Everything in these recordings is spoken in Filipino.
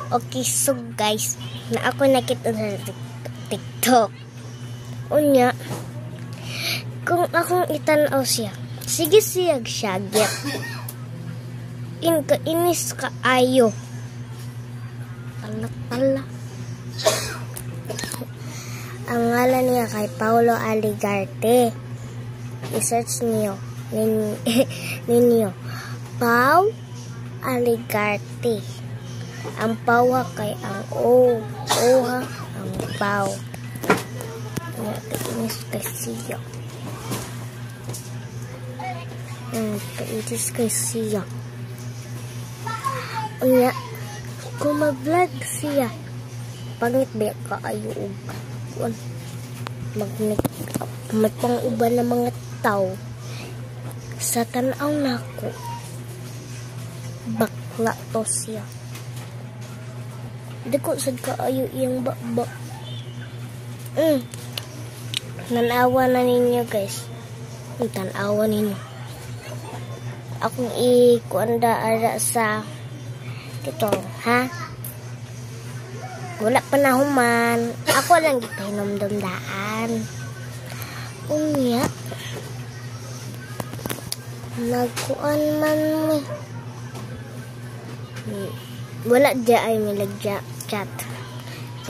Okay, so guys, na ako nakita sa TikTok. Unya, kung akong itanaw siya, sige siyag syagit. Inis ka ayo. Pala. Ang ngalan niya kay Paulo Aligarte. I-search niyo. Ninyo. Pau Aligarte. Ang pawa kay ang oha ang pau. Inis kay siya. Inis kay siya. Unya, kung mag-vlog siya, pangit ba ka ayo may pang-uban na mga tao sa tanaw nako bakla to siya. Di ko sad ka ayo iyang bakbak. Nanawa na ninyo guys. Tanawa ninyo. Akong ikuanda ara sa ito, ha? Wala pa na human. Ako lang gipahinomdom-daan. Unya. Nagkuan man mo. Wala dya ay milagya chat.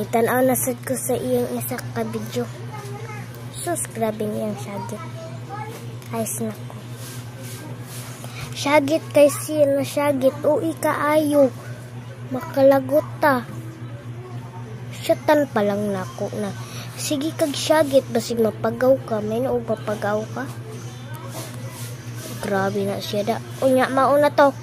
Itanaw na sad ko sa iyong isa ka video. Sus, grabe niyang syagit. Ayos na ko. Syagit kay siya na syagit. Uy, kaayo. Makalagot ta. Syatan pa lang nako na. Sige kag syagit. Basig mapagaw ka. May naog mapagaw ka. Grabe na siya da. Unya, mauna to.